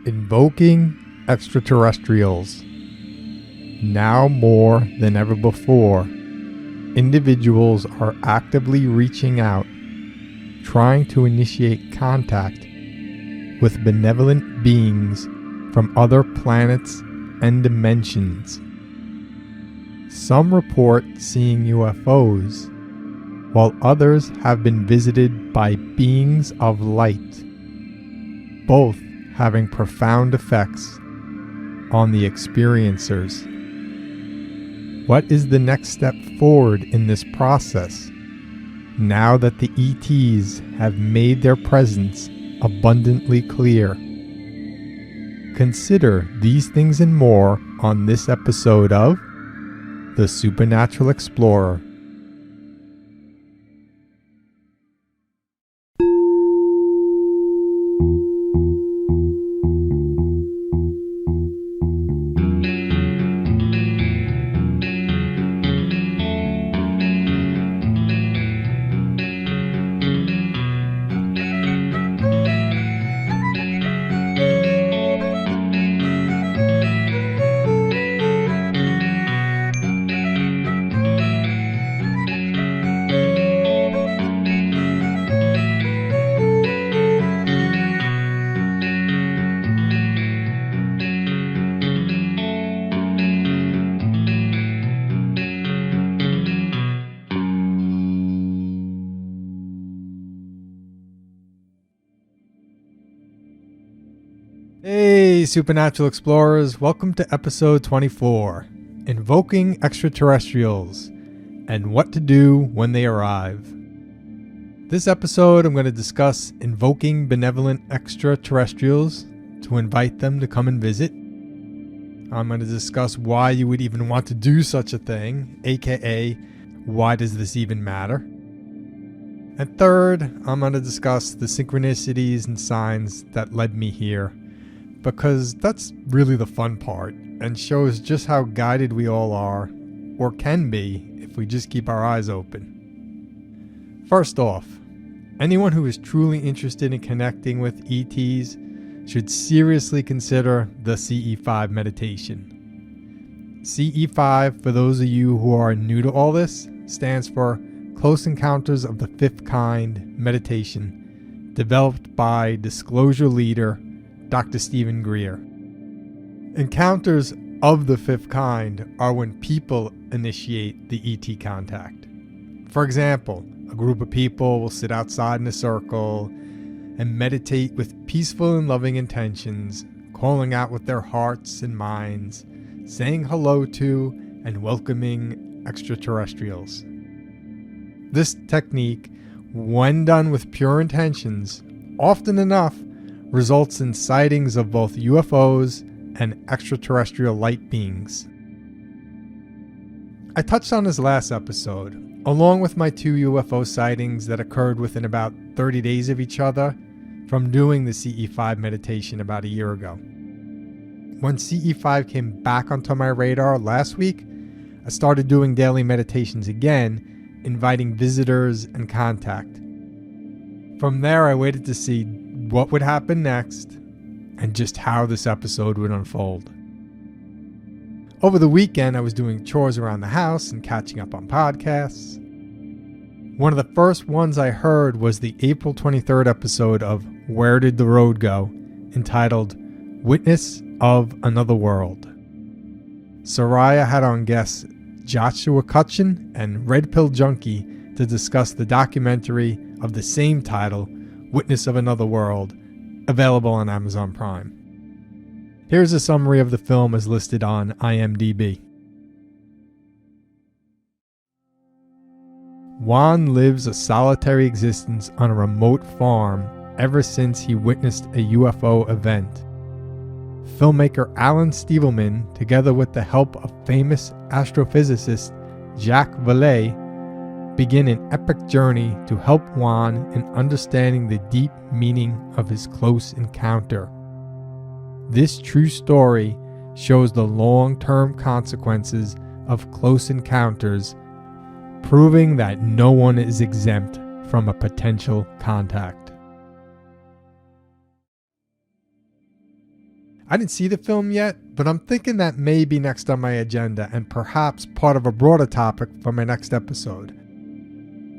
Invoking Extraterrestrials. Now more than ever before, individuals are actively reaching out, trying to initiate contact with benevolent beings from other planets and dimensions. Some report seeing UFOs, while others have been visited by beings of light, both having profound effects on the experiencers. What is the next step forward in this process, now that the ETs have made their presence abundantly clear? Consider these things and more on this episode of The Supernatural Explorer. Hey, Supernatural Explorers, welcome to episode 24, Invoking Extraterrestrials, and what to do when they arrive. This episode, I'm going to discuss invoking benevolent extraterrestrials to invite them to come and visit. I'm going to discuss why you would even want to do such a thing, aka, why does this even matter? And third, I'm going to discuss the synchronicities and signs that led me here, because that's really the fun part and shows just how guided we all are, or can be, if we just keep our eyes open. First off, anyone who is truly interested in connecting with ETs should seriously consider the CE5 meditation. CE5, for those of you who are new to all this, stands for Close Encounters of the Fifth Kind meditation, developed by disclosure leader Dr. Stephen Greer. Encounters of the fifth kind are when people initiate the ET contact. For example, a group of people will sit outside in a circle and meditate with peaceful and loving intentions, calling out with their hearts and minds, saying hello to and welcoming extraterrestrials. This technique, when done with pure intentions, often enough results in sightings of both UFOs and extraterrestrial light beings. I touched on this last episode, along with my 2 UFO sightings that occurred within about 30 days of each other from doing the CE5 meditation about a year ago. When CE5 came back onto my radar last week, I started doing daily meditations again, inviting visitors and contact. From there, I waited to see what would happen next and just how this episode would unfold. Over the weekend, I was doing chores around the house and catching up on podcasts. One of the first ones I heard was the April 23rd episode of Where Did the Road Go?, entitled Witness of Another World. Soraya had on guests Joshua Cutchin and Red Pill Junkie to discuss the documentary of the same title, Witness of Another World, available on Amazon Prime. Here's a summary of the film as listed on IMDb. Juan lives a solitary existence on a remote farm ever since he witnessed a UFO event. Filmmaker Alan Stevelman, together with the help of famous astrophysicist Jacques Vallée, begin an epic journey to help Juan in understanding the deep meaning of his close encounter. This true story shows the long-term consequences of close encounters, proving that no one is exempt from a potential contact. I didn't see the film yet, but I'm thinking that may be next on my agenda and perhaps part of a broader topic for my next episode.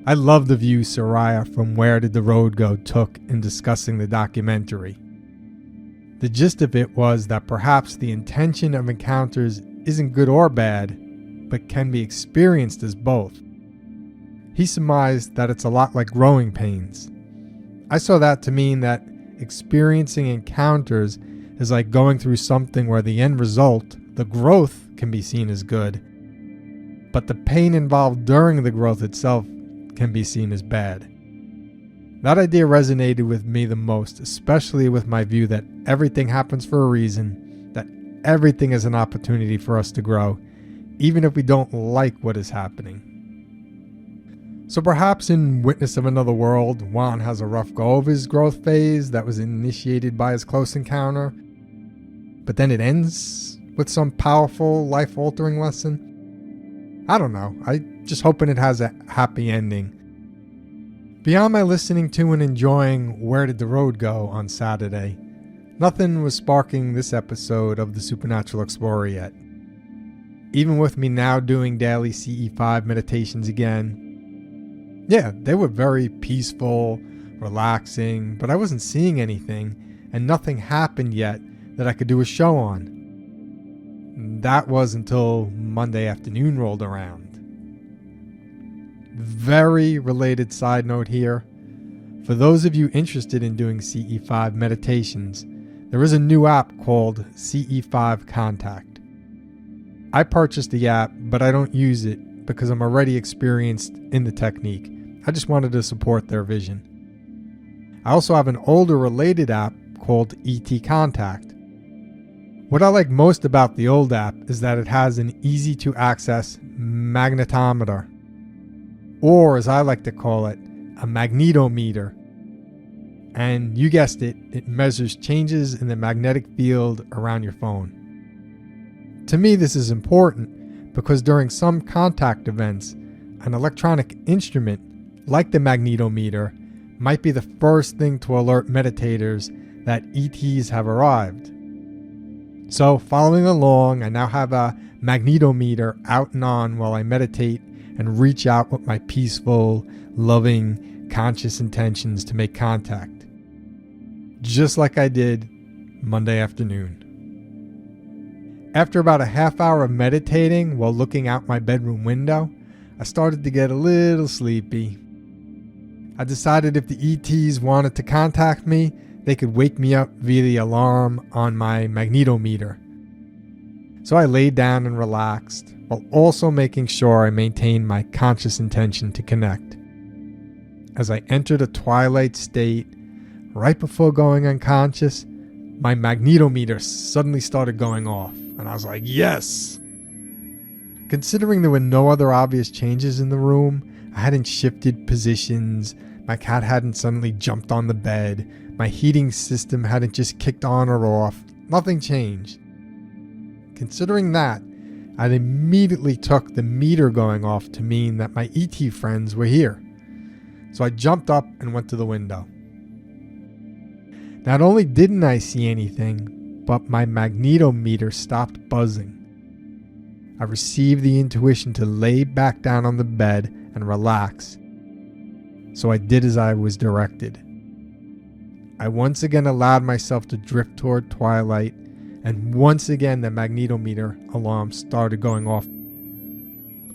I love the view Soraya from Where Did the Road Go took in discussing the documentary. The gist of it was that perhaps the intention of encounters isn't good or bad, but can be experienced as both. He surmised that it's a lot like growing pains. I saw that to mean that experiencing encounters is like going through something where the end result, the growth, can be seen as good, but the pain involved during the growth itself can be seen as bad. That idea resonated with me the most, especially with my view that everything happens for a reason, that everything is an opportunity for us to grow, even if we don't like what is happening. So perhaps in Witness of Another World, Juan has a rough go of his growth phase that was initiated by his close encounter, but then it ends with some powerful, life-altering lesson. I don't know. I just hoping it has a happy ending. Beyond my listening to and enjoying Where Did the Road Go on Saturday, nothing was sparking this episode of the Supernatural Explorer yet. Even with me now doing daily CE5 meditations again, yeah, they were very peaceful, relaxing, but I wasn't seeing anything, and nothing happened yet that I could do a show on. That was until Monday afternoon rolled around. Very related side note here. For those of you interested in doing CE5 meditations, there is a new app called CE5 Contact. I purchased the app, but I don't use it because I'm already experienced in the technique. I just wanted to support their vision. I also have an older related app called ET Contact. What I like most about the old app is that it has an easy to access magnetometer, or as I like to call it, a magnetometer. And you guessed it, it measures changes in the magnetic field around your phone. To me, this is important because during some contact events, an electronic instrument like the magnetometer might be the first thing to alert meditators that ETs have arrived. So, following along, I now have a magnetometer out and on while I meditate and reach out with my peaceful, loving, conscious intentions to make contact. Just like I did Monday afternoon. After about a half hour of meditating while looking out my bedroom window, I started to get a little sleepy. I decided if the ETs wanted to contact me, they could wake me up via the alarm on my magnetometer. So I laid down and relaxed, while also making sure I maintained my conscious intention to connect. As I entered a twilight state, right before going unconscious, my magnetometer suddenly started going off, and I was like, yes! Considering there were no other obvious changes in the room, I hadn't shifted positions, my cat hadn't suddenly jumped on the bed, my heating system hadn't just kicked on or off, nothing changed. Considering that, I immediately took the meter going off to mean that my ET friends were here. So I jumped up and went to the window. Not only didn't I see anything, but my magnetometer stopped buzzing. I received the intuition to lay back down on the bed and relax. So I did as I was directed. I once again allowed myself to drift toward twilight, and once again the magnetometer alarm started going off.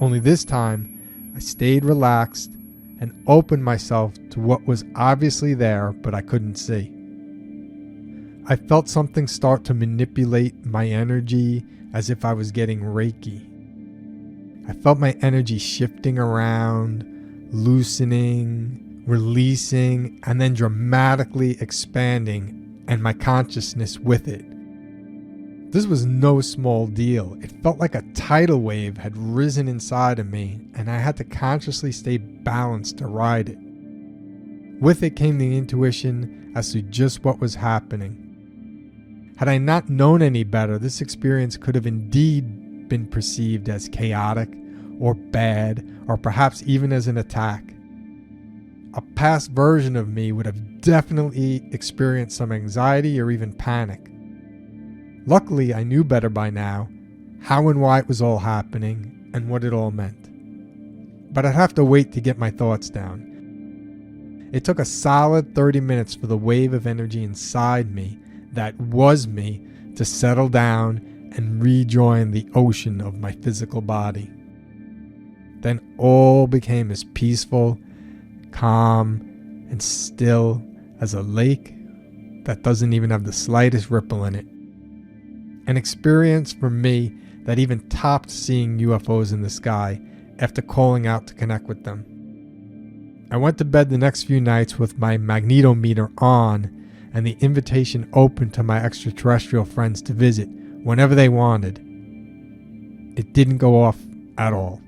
Only this time, I stayed relaxed and opened myself to what was obviously there, but I couldn't see. I felt something start to manipulate my energy as if I was getting Reiki. I felt my energy shifting around, loosening, releasing, and then dramatically expanding, and my consciousness with it. This was no small deal. It felt like a tidal wave had risen inside of me, and I had to consciously stay balanced to ride it. With it came the intuition as to just what was happening. Had I not known any better, this experience could have indeed been perceived as chaotic, or bad, or perhaps even as an attack. A past version of me would have definitely experienced some anxiety or even panic. Luckily, I knew better by now how and why it was all happening and what it all meant. But I'd have to wait to get my thoughts down. It took a solid 30 minutes for the wave of energy inside me that was me to settle down and rejoin the ocean of my physical body. Then all became as peaceful, calm, and still as a lake that doesn't even have the slightest ripple in it. An experience for me that even topped seeing UFOs in the sky after calling out to connect with them. I went to bed the next few nights with my magnetometer on and the invitation open to my extraterrestrial friends to visit whenever they wanted. It didn't go off at all.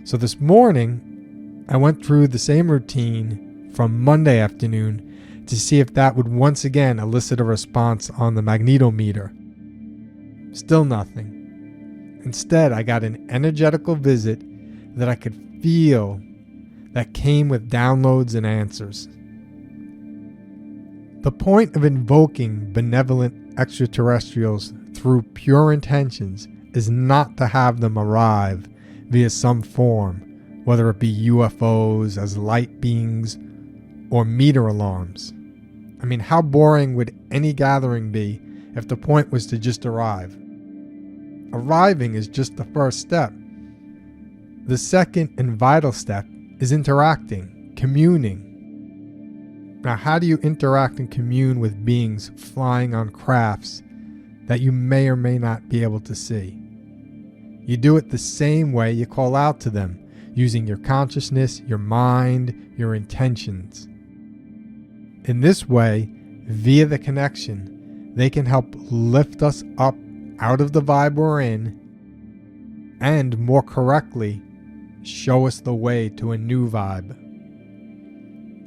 So this morning, I went through the same routine from Monday afternoon to see if that would once again elicit a response on the magnetometer. Still nothing. Instead, I got an energetical visit that I could feel that came with downloads and answers. The point of invoking benevolent extraterrestrials through pure intentions is not to have them arrive via some form, whether it be UFOs as light beings or meter alarms. I mean, how boring would any gathering be if the point was to just arrive? Arriving is just the first step. The second and vital step is interacting, communing. Now, how do you interact and commune with beings flying on crafts that you may or may not be able to see? You do it the same way you call out to them, using your consciousness, your mind, your intentions. In this way, via the connection, they can help lift us up out of the vibe we're in and, more correctly, show us the way to a new vibe.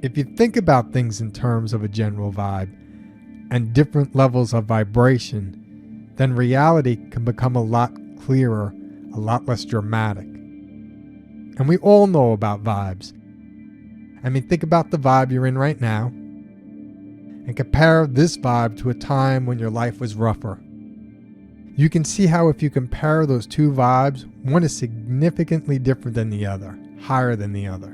If you think about things in terms of a general vibe and different levels of vibration, then reality can become a lot clearer, a lot less dramatic. And we all know about vibes. I mean, think about the vibe you're in right now and compare this vibe to a time when your life was rougher. You can see how if you compare those two vibes, one is significantly different than the other, higher than the other.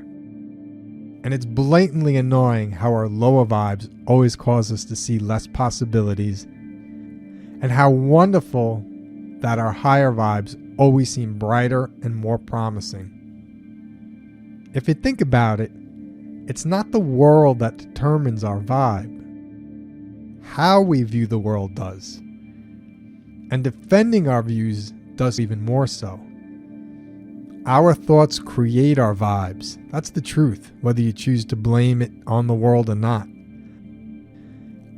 And it's blatantly annoying how our lower vibes always cause us to see less possibilities, and how wonderful that our higher vibes always seem brighter and more promising. If you think about it, it's not the world that determines our vibe. How we view the world does. And defending our views does even more so. Our thoughts create our vibes. That's the truth, whether you choose to blame it on the world or not.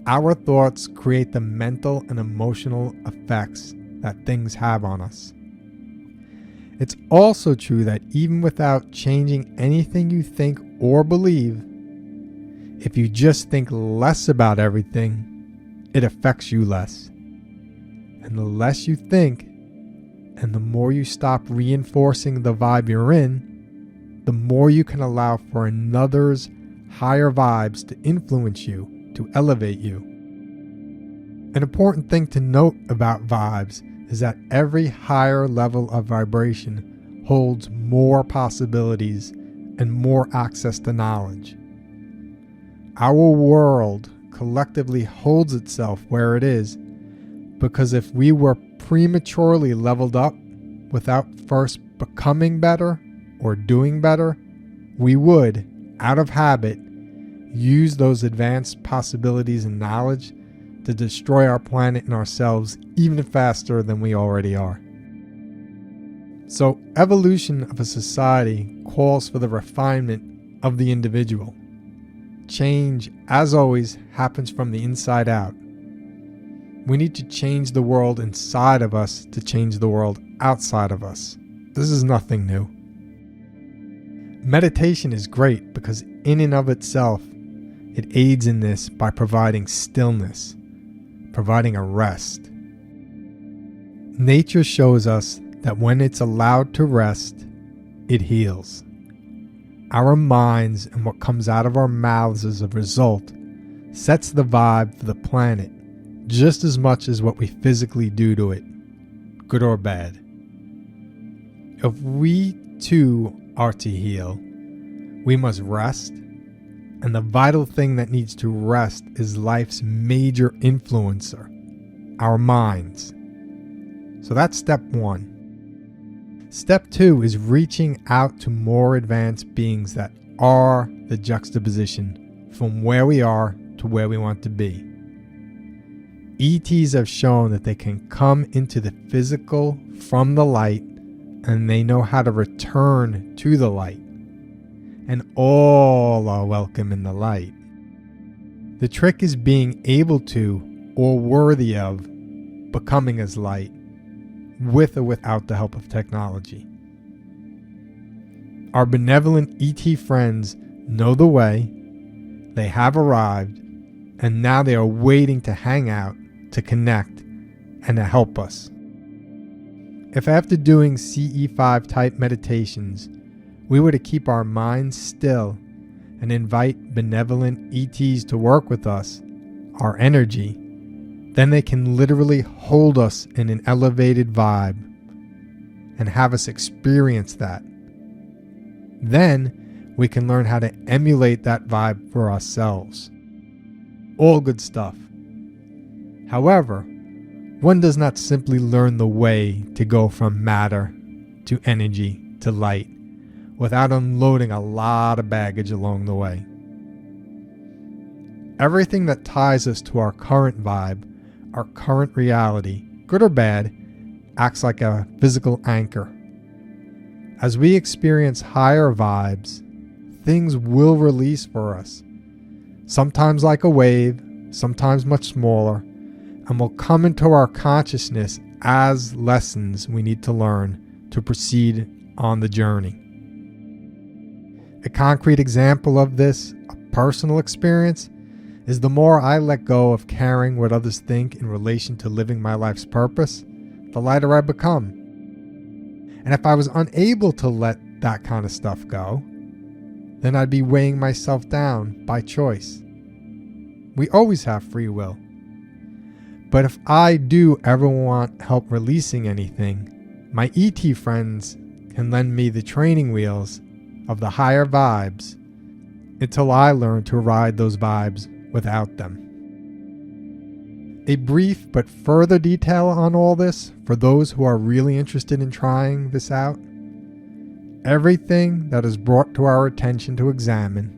Our thoughts create the mental and emotional effects that things have on us. It's also true that even without changing anything you think or believe, if you just think less about everything, it affects you less. And the less you think, and the more you stop reinforcing the vibe you're in, the more you can allow for another's higher vibes to influence you, to elevate you. An important thing to note about vibes is that every higher level of vibration holds more possibilities and more access to knowledge. Our world collectively holds itself where it is because if we were prematurely leveled up without first becoming better or doing better, we would, out of habit, use those advanced possibilities and knowledge to destroy our planet and ourselves even faster than we already are. So, evolution of a society calls for the refinement of the individual. Change, as always, happens from the inside out. We need to change the world inside of us to change the world outside of us. This is nothing new. Meditation is great because in and of itself, it aids in this by providing stillness, providing a rest. Nature shows us that when it's allowed to rest, it heals. Our minds and what comes out of our mouths as a result sets the vibe for the planet, just as much as what we physically do to it, good or bad. If we too are to heal, we must rest, and the vital thing that needs to rest is life's major influencer, our minds. So that's step 1. Step 2 is reaching out to more advanced beings that are the juxtaposition from where we are to where we want to be. ETs have shown that they can come into the physical from the light, and they know how to return to the light. And all are welcome in the light. The trick is being able to, or worthy of, becoming as light, with or without the help of technology. Our benevolent ET friends know the way, they have arrived, and now they are waiting to hang out, to connect, and to help us. If after doing CE5 type meditations, we were to keep our minds still and invite benevolent ETs to work with us, our energy, then they can literally hold us in an elevated vibe and have us experience that. Then we can learn how to emulate that vibe for ourselves. All good stuff. However, one does not simply learn the way to go from matter to energy to light without unloading a lot of baggage along the way. Everything that ties us to our current vibe, our current reality, good or bad, acts like a physical anchor. As we experience higher vibes, things will release for us, sometimes like a wave, sometimes much smaller, and will come into our consciousness as lessons we need to learn to proceed on the journey. A concrete example of this, a personal experience, is the more I let go of caring what others think in relation to living my life's purpose, the lighter I become. And if I was unable to let that kind of stuff go, then I'd be weighing myself down by choice. We always have free will. But if I do ever want help releasing anything, my ET friends can lend me the training wheels of the higher vibes until I learn to ride those vibes without them. A brief but further detail on all this for those who are really interested in trying this out. Everything that is brought to our attention to examine,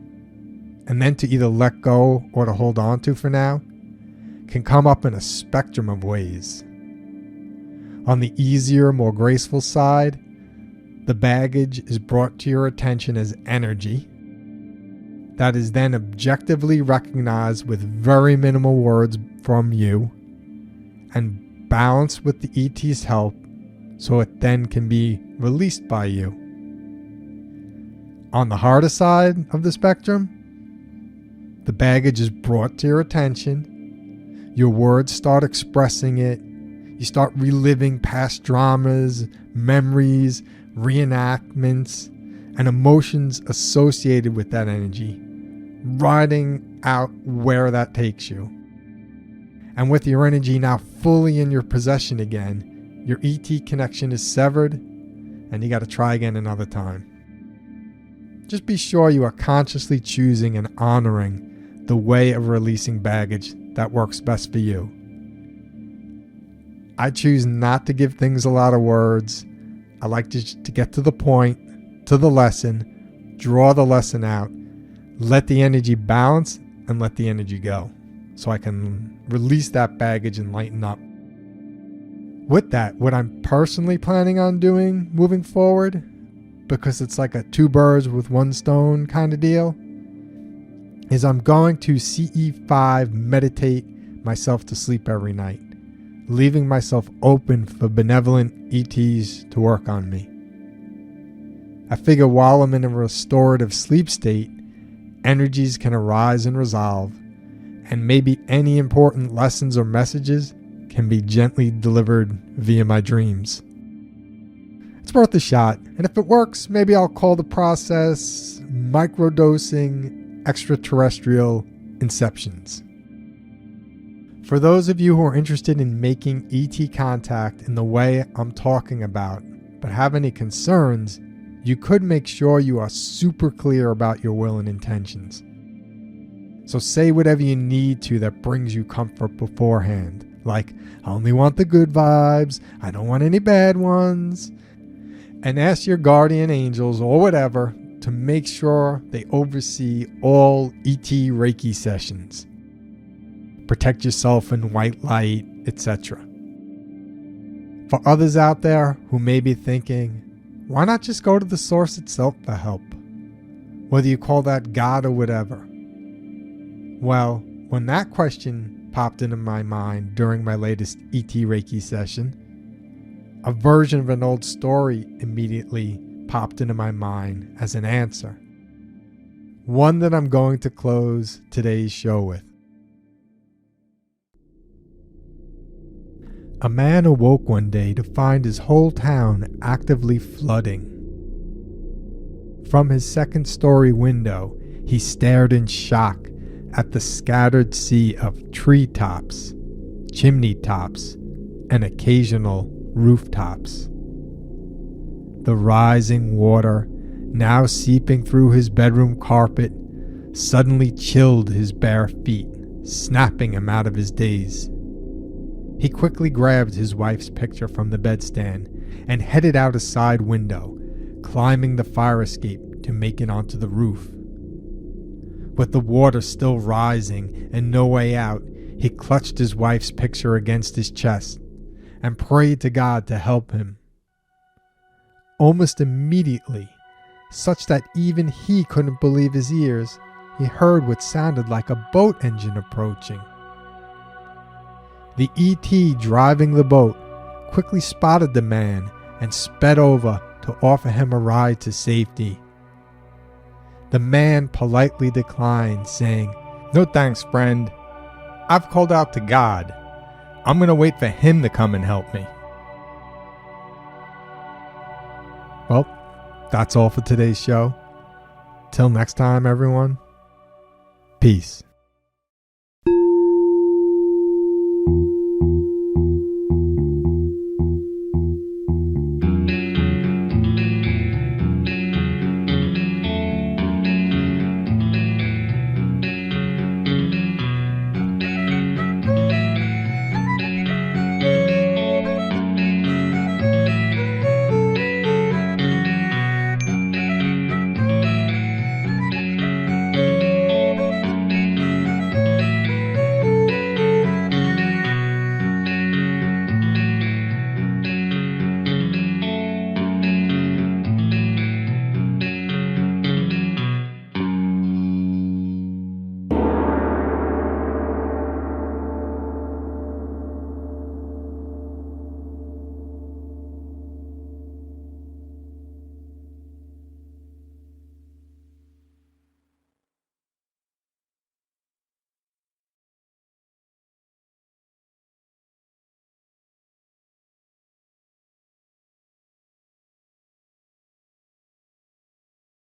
and then to either let go or to hold on to for now, can come up in a spectrum of ways. On the easier, more graceful side, the baggage is brought to your attention as energy that is then objectively recognized with very minimal words from you and balanced with the ET's help so it then can be released by you. On the harder side of the spectrum, the baggage is brought to your attention. Your words start expressing it. You start reliving past dramas, memories, reenactments, and emotions associated with that energy, riding out where that takes you. And with your energy now fully in your possession again, your ET connection is severed, and you got to try again another time. Just be sure you are consciously choosing and honoring the way of releasing baggage that works best for you. I choose not to give things a lot of words. I like to get to the point, to the lesson, draw the lesson out, let the energy balance, and let the energy go, so I can release that baggage and lighten up. With that, what I'm personally planning on doing moving forward, because it's like a 2 birds with 1 stone kind of deal, is I'm going to CE5 meditate myself to sleep every night, leaving myself open for benevolent ETs to work on me. I figure while I'm in a restorative sleep state, energies can arise and resolve, and maybe any important lessons or messages can be gently delivered via my dreams. It's worth a shot, and if it works, maybe I'll call the process microdosing extraterrestrial inceptions. For those of you who are interested in making ET contact in the way I'm talking about, but have any concerns, you could make sure you are super clear about your will and intentions. So say whatever you need to that brings you comfort beforehand. Like, I only want the good vibes, I don't want any bad ones. And ask your guardian angels or whatever to make sure they oversee all ET Reiki sessions. Protect yourself in white light, etc. For others out there who may be thinking, why not just go to the source itself for help? Whether you call that God or whatever. Well, when that question popped into my mind during my latest ET Reiki session, a version of an old story immediately popped into my mind as an answer. One that I'm going to close today's show with. A man awoke one day to find his whole town actively flooding. From his second-story window, he stared in shock at the scattered sea of treetops, chimney tops, and occasional rooftops. The rising water, now seeping through his bedroom carpet, suddenly chilled his bare feet, snapping him out of his daze. He quickly grabbed his wife's picture from the bedstand and headed out a side window, climbing the fire escape to make it onto the roof. With the water still rising and no way out, he clutched his wife's picture against his chest and prayed to God to help him. Almost immediately, such that even he couldn't believe his ears, he heard what sounded like a boat engine approaching. The ET driving the boat quickly spotted the man and sped over to offer him a ride to safety. The man politely declined, saying, "No thanks, friend. I've called out to God. I'm going to wait for him to come and help me." Well, that's all for today's show. Till next time, everyone. Peace.